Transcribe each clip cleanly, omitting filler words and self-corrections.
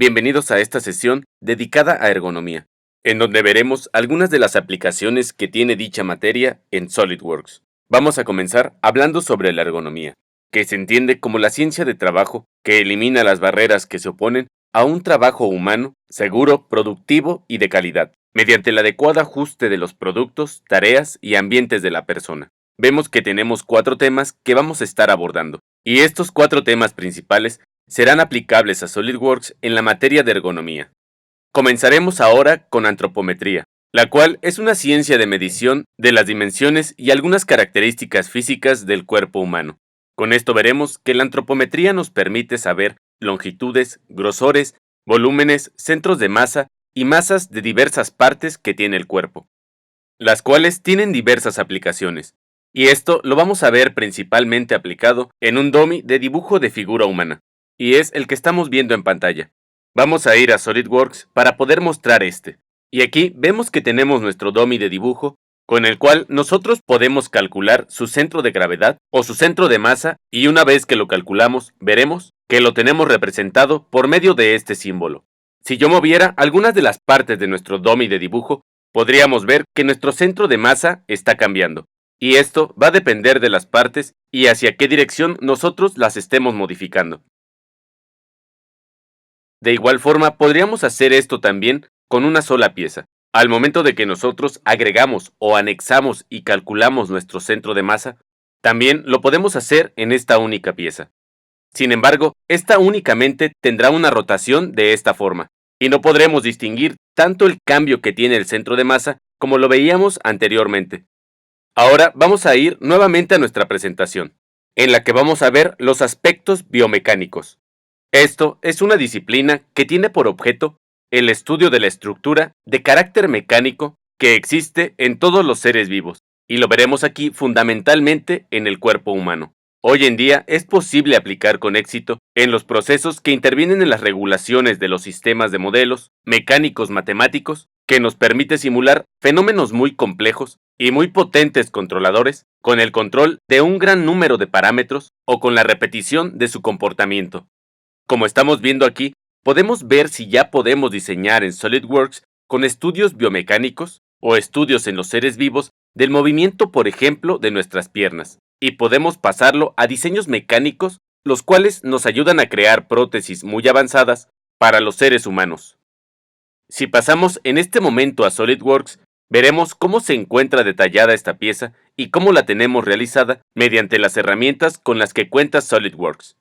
Bienvenidos a esta sesión dedicada a ergonomía, en donde veremos algunas de las aplicaciones que tiene dicha materia en SolidWorks. Vamos a comenzar hablando sobre la ergonomía, que se entiende como la ciencia de trabajo que elimina las barreras que se oponen a un trabajo humano, seguro, productivo y de calidad, mediante el adecuado ajuste de los productos, tareas y ambientes de la persona. Vemos que tenemos 4 temas que vamos a estar abordando, y estos 4 temas principales serán aplicables a SolidWorks en la materia de ergonomía. Comenzaremos ahora con antropometría, la cual es una ciencia de medición de las dimensiones y algunas características físicas del cuerpo humano. Con esto veremos que la antropometría nos permite saber longitudes, grosores, volúmenes, centros de masa y masas de diversas partes que tiene el cuerpo, las cuales tienen diversas aplicaciones. Y esto lo vamos a ver principalmente aplicado en un dummy de dibujo de figura humana, y es el que estamos viendo en pantalla. Vamos a ir a SolidWorks para poder mostrar este. Y aquí vemos que tenemos nuestro dummy de dibujo, con el cual nosotros podemos calcular su centro de gravedad o su centro de masa, y una vez que lo calculamos, veremos que lo tenemos representado por medio de este símbolo. Si yo moviera algunas de las partes de nuestro dummy de dibujo, podríamos ver que nuestro centro de masa está cambiando. Y esto va a depender de las partes y hacia qué dirección nosotros las estemos modificando. De igual forma, podríamos hacer esto también con una sola pieza. Al momento de que nosotros agregamos o anexamos y calculamos nuestro centro de masa, también lo podemos hacer en esta única pieza. Sin embargo, esta únicamente tendrá una rotación de esta forma, y no podremos distinguir tanto el cambio que tiene el centro de masa como lo veíamos anteriormente. Ahora vamos a ir nuevamente a nuestra presentación, en la que vamos a ver los aspectos biomecánicos. Esto es una disciplina que tiene por objeto el estudio de la estructura de carácter mecánico que existe en todos los seres vivos, y lo veremos aquí fundamentalmente en el cuerpo humano. Hoy en día es posible aplicar con éxito en los procesos que intervienen en las regulaciones de los sistemas de modelos mecánicos matemáticos que nos permite simular fenómenos muy complejos y muy potentes controladores con el control de un gran número de parámetros o con la repetición de su comportamiento. Como estamos viendo aquí, podemos ver si ya podemos diseñar en SolidWorks con estudios biomecánicos o estudios en los seres vivos del movimiento, por ejemplo, de nuestras piernas, y podemos pasarlo a diseños mecánicos, los cuales nos ayudan a crear prótesis muy avanzadas para los seres humanos. Si pasamos en este momento a SolidWorks, veremos cómo se encuentra detallada esta pieza y cómo la tenemos realizada mediante las herramientas con las que cuenta SolidWorks.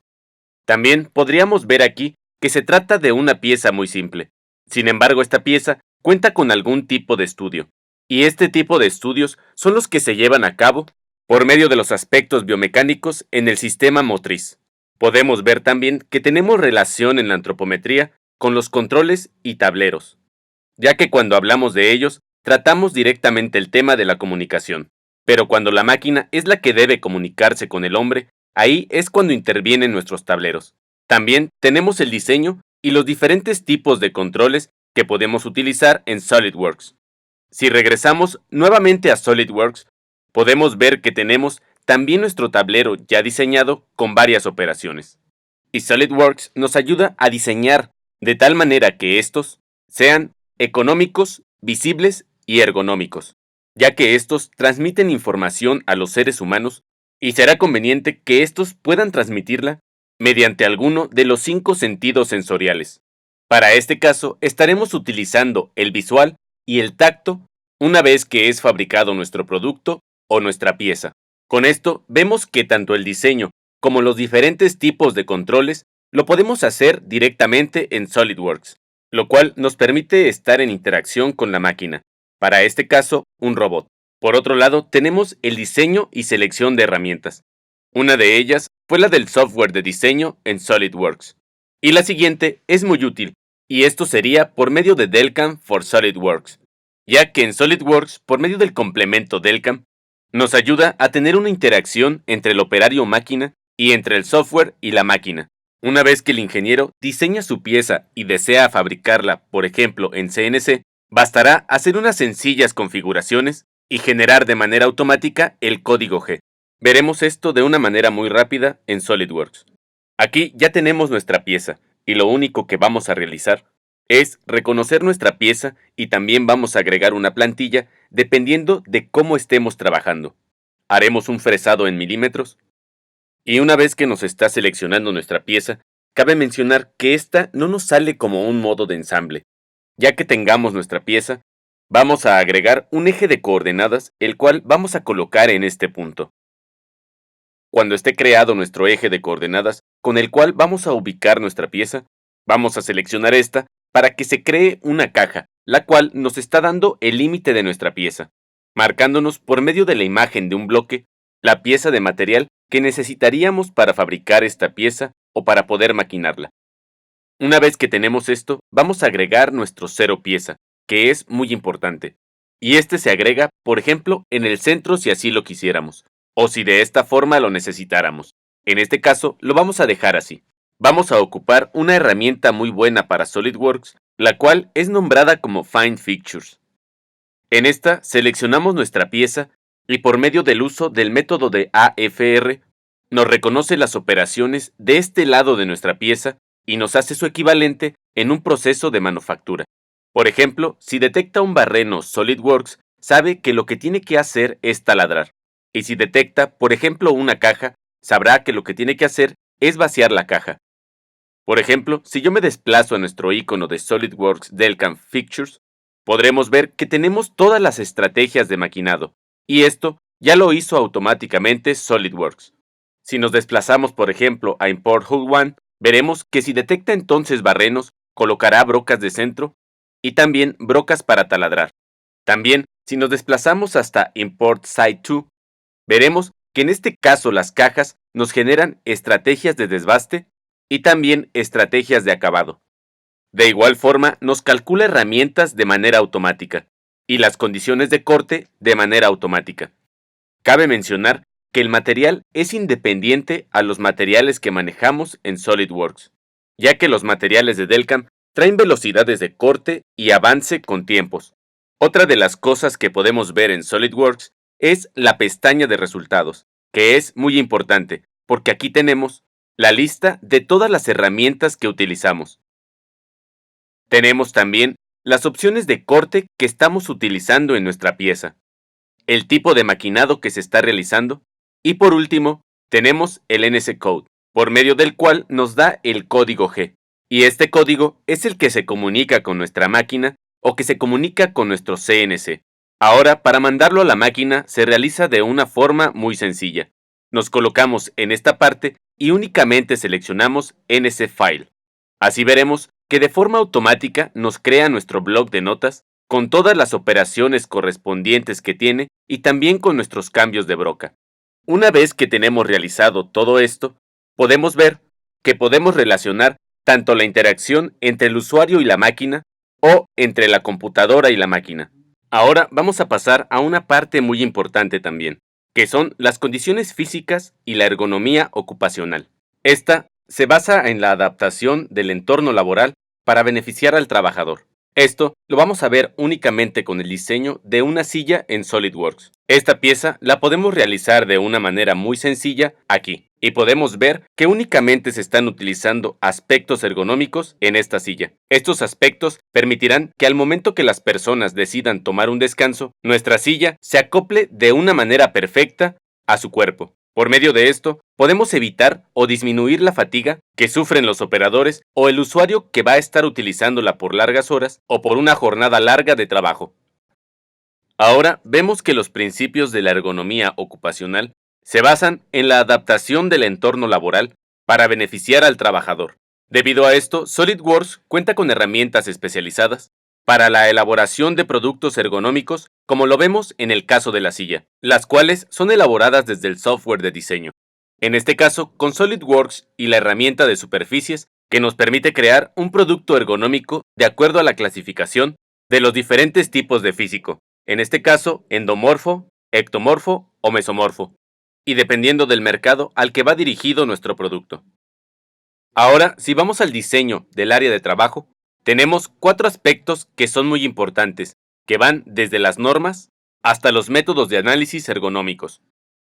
También podríamos ver aquí que se trata de una pieza muy simple. Sin embargo, esta pieza cuenta con algún tipo de estudio, y este tipo de estudios son los que se llevan a cabo por medio de los aspectos biomecánicos en el sistema motriz. Podemos ver también que tenemos relación en la antropometría con los controles y tableros, ya que cuando hablamos de ellos, tratamos directamente el tema de la comunicación. Pero cuando la máquina es la que debe comunicarse con el hombre, ahí es cuando intervienen nuestros tableros. También tenemos el diseño y los diferentes tipos de controles que podemos utilizar en SolidWorks. Si regresamos nuevamente a SolidWorks, podemos ver que tenemos también nuestro tablero ya diseñado con varias operaciones. Y SolidWorks nos ayuda a diseñar de tal manera que estos sean económicos, visibles y ergonómicos, ya que estos transmiten información a los seres humanos y será conveniente que estos puedan transmitirla mediante alguno de los 5 sentidos sensoriales. Para este caso, estaremos utilizando el visual y el tacto una vez que es fabricado nuestro producto o nuestra pieza. Con esto, vemos que tanto el diseño como los diferentes tipos de controles lo podemos hacer directamente en SolidWorks, lo cual nos permite estar en interacción con la máquina, para este caso, un robot. Por otro lado, tenemos el diseño y selección de herramientas. Una de ellas fue la del software de diseño en SolidWorks. Y la siguiente es muy útil, y esto sería por medio de Delcam for SolidWorks, ya que en SolidWorks, por medio del complemento Delcam, nos ayuda a tener una interacción entre el operario máquina y entre el software y la máquina. Una vez que el ingeniero diseña su pieza y desea fabricarla, por ejemplo, en CNC, bastará hacer unas sencillas configuraciones y generar de manera automática el código G. Veremos esto de una manera muy rápida en SolidWorks. Aquí ya tenemos nuestra pieza, y lo único que vamos a realizar es reconocer nuestra pieza y también vamos a agregar una plantilla dependiendo de cómo estemos trabajando. Haremos un fresado en milímetros y una vez que nos está seleccionando nuestra pieza, cabe mencionar que esta no nos sale como un modo de ensamble. Ya que tengamos nuestra pieza, vamos a agregar un eje de coordenadas, el cual vamos a colocar en este punto. Cuando esté creado nuestro eje de coordenadas, con el cual vamos a ubicar nuestra pieza, vamos a seleccionar esta para que se cree una caja, la cual nos está dando el límite de nuestra pieza, marcándonos por medio de la imagen de un bloque la pieza de material que necesitaríamos para fabricar esta pieza o para poder maquinarla. Una vez que tenemos esto, vamos a agregar nuestro cero pieza, que es muy importante. Y este se agrega, por ejemplo, en el centro si así lo quisiéramos, o si de esta forma lo necesitáramos. En este caso, lo vamos a dejar así. Vamos a ocupar una herramienta muy buena para SolidWorks, la cual es nombrada como Find Fixtures. En esta, seleccionamos nuestra pieza y por medio del uso del método de AFR, nos reconoce las operaciones de este lado de nuestra pieza y nos hace su equivalente en un proceso de manufactura. Por ejemplo, si detecta un barreno SolidWorks, sabe que lo que tiene que hacer es taladrar. Y si detecta, por ejemplo, una caja, sabrá que lo que tiene que hacer es vaciar la caja. Por ejemplo, si yo me desplazo a nuestro icono de SolidWorks Delcam Fixtures, podremos ver que tenemos todas las estrategias de maquinado, y esto ya lo hizo automáticamente SolidWorks. Si nos desplazamos, por ejemplo, a Import Hull One, veremos que si detecta entonces barrenos, colocará brocas de centro y también brocas para taladrar. También, si nos desplazamos hasta Import Site 2, veremos que en este caso las cajas nos generan estrategias de desbaste y también estrategias de acabado. De igual forma, nos calcula herramientas de manera automática y las condiciones de corte de manera automática. Cabe mencionar que el material es independiente a los materiales que manejamos en SolidWorks, ya que los materiales de Delcam traen velocidades de corte y avance con tiempos. Otra de las cosas que podemos ver en SolidWorks es la pestaña de resultados, que es muy importante, porque aquí tenemos la lista de todas las herramientas que utilizamos. Tenemos también las opciones de corte que estamos utilizando en nuestra pieza, el tipo de maquinado que se está realizando y por último, tenemos el NC Code, por medio del cual nos da el código G. Y este código es el que se comunica con nuestra máquina o que se comunica con nuestro CNC. Ahora, para mandarlo a la máquina se realiza de una forma muy sencilla. Nos colocamos en esta parte y únicamente seleccionamos NC File. Así veremos que de forma automática nos crea nuestro bloc de notas con todas las operaciones correspondientes que tiene y también con nuestros cambios de broca. Una vez que tenemos realizado todo esto, podemos ver que podemos relacionar tanto la interacción entre el usuario y la máquina o entre la computadora y la máquina. Ahora vamos a pasar a una parte muy importante también, que son las condiciones físicas y la ergonomía ocupacional. Esta se basa en la adaptación del entorno laboral para beneficiar al trabajador. Esto lo vamos a ver únicamente con el diseño de una silla en SolidWorks. Esta pieza la podemos realizar de una manera muy sencilla aquí, y podemos ver que únicamente se están utilizando aspectos ergonómicos en esta silla. Estos aspectos permitirán que al momento que las personas decidan tomar un descanso, nuestra silla se acople de una manera perfecta a su cuerpo. Por medio de esto, podemos evitar o disminuir la fatiga que sufren los operadores o el usuario que va a estar utilizándola por largas horas o por una jornada larga de trabajo. Ahora vemos que los principios de la ergonomía ocupacional se basan en la adaptación del entorno laboral para beneficiar al trabajador. Debido a esto, SolidWorks cuenta con herramientas especializadas para la elaboración de productos ergonómicos, como lo vemos en el caso de la silla, las cuales son elaboradas desde el software de diseño. En este caso, con SolidWorks y la herramienta de superficies, que nos permite crear un producto ergonómico de acuerdo a la clasificación de los diferentes tipos de físico, en este caso, endomorfo, ectomorfo o mesomorfo, y dependiendo del mercado al que va dirigido nuestro producto. Ahora, si vamos al diseño del área de trabajo, tenemos 4 aspectos que son muy importantes, que van desde las normas hasta los métodos de análisis ergonómicos.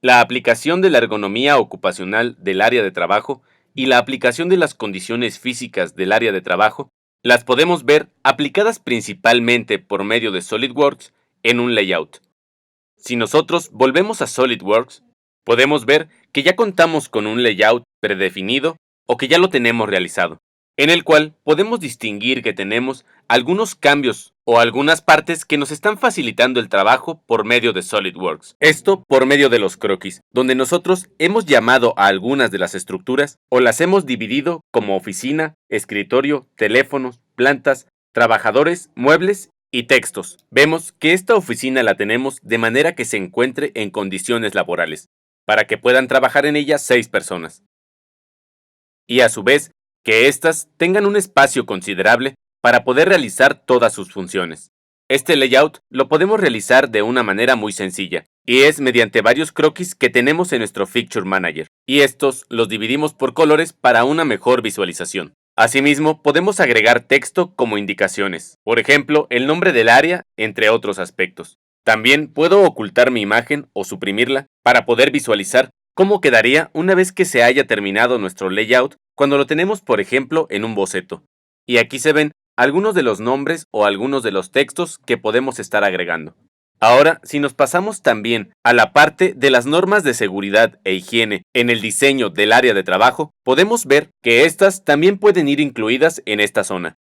La aplicación de la ergonomía ocupacional del área de trabajo y la aplicación de las condiciones físicas del área de trabajo las podemos ver aplicadas principalmente por medio de SolidWorks en un layout. Si nosotros volvemos a SolidWorks, podemos ver que ya contamos con un layout predefinido o que ya lo tenemos realizado, en el cual podemos distinguir que tenemos algunos cambios o algunas partes que nos están facilitando el trabajo por medio de SolidWorks. Esto por medio de los croquis, donde nosotros hemos llamado a algunas de las estructuras o las hemos dividido como oficina, escritorio, teléfonos, plantas, trabajadores, muebles y textos. Vemos que esta oficina la tenemos de manera que se encuentre en condiciones laborales, para que puedan trabajar en ella 6 personas. Y a su vez, que éstas tengan un espacio considerable para poder realizar todas sus funciones. Este layout lo podemos realizar de una manera muy sencilla, y es mediante varios croquis que tenemos en nuestro Feature Manager, y estos los dividimos por colores para una mejor visualización. Asimismo, podemos agregar texto como indicaciones, por ejemplo, el nombre del área, entre otros aspectos. También puedo ocultar mi imagen o suprimirla para poder visualizar cómo quedaría una vez que se haya terminado nuestro layout cuando lo tenemos, por ejemplo, en un boceto. Y aquí se ven algunos de los nombres o algunos de los textos que podemos estar agregando. Ahora, si nos pasamos también a la parte de las normas de seguridad e higiene en el diseño del área de trabajo, podemos ver que estas también pueden ir incluidas en esta zona,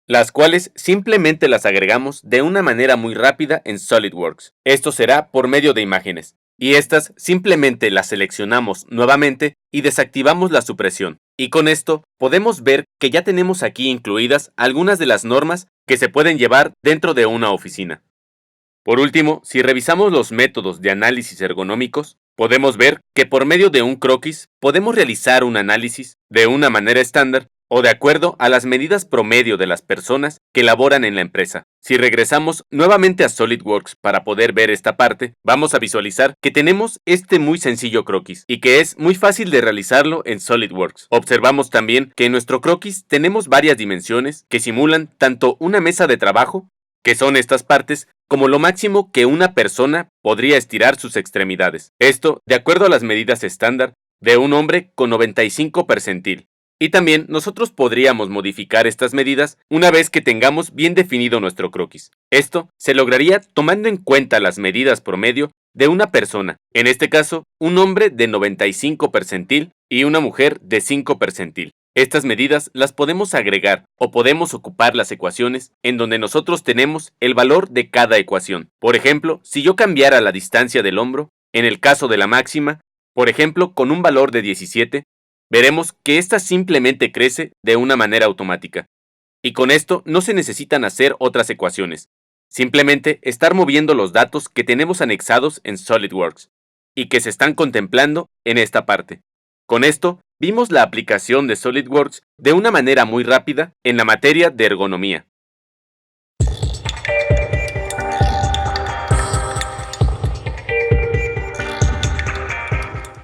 las cuales simplemente las agregamos de una manera muy rápida en SolidWorks. Esto será por medio de imágenes, y estas simplemente las seleccionamos nuevamente y desactivamos la supresión. Y con esto podemos ver que ya tenemos aquí incluidas algunas de las normas que se pueden llevar dentro de una oficina. Por último, si revisamos los métodos de análisis ergonómicos, podemos ver que por medio de un croquis podemos realizar un análisis de una manera estándar o de acuerdo a las medidas promedio de las personas que laboran en la empresa. Si regresamos nuevamente a SolidWorks para poder ver esta parte, vamos a visualizar que tenemos este muy sencillo croquis y que es muy fácil de realizarlo en SolidWorks. Observamos también que en nuestro croquis tenemos varias dimensiones que simulan tanto una mesa de trabajo, que son estas partes, como lo máximo que una persona podría estirar sus extremidades. Esto de acuerdo a las medidas estándar de un hombre con 95 percentil. Y también nosotros podríamos modificar estas medidas una vez que tengamos bien definido nuestro croquis. Esto se lograría tomando en cuenta las medidas promedio de una persona, en este caso un hombre de 95 percentil y una mujer de 5 percentil. Estas medidas las podemos agregar o podemos ocupar las ecuaciones en donde nosotros tenemos el valor de cada ecuación. Por ejemplo, si yo cambiara la distancia del hombro, en el caso de la máxima, por ejemplo, con un valor de 17, veremos que ésta simplemente crece de una manera automática. Y con esto no se necesitan hacer otras ecuaciones, simplemente estar moviendo los datos que tenemos anexados en SolidWorks y que se están contemplando en esta parte. Con esto, vimos la aplicación de SolidWorks de una manera muy rápida en la materia de ergonomía.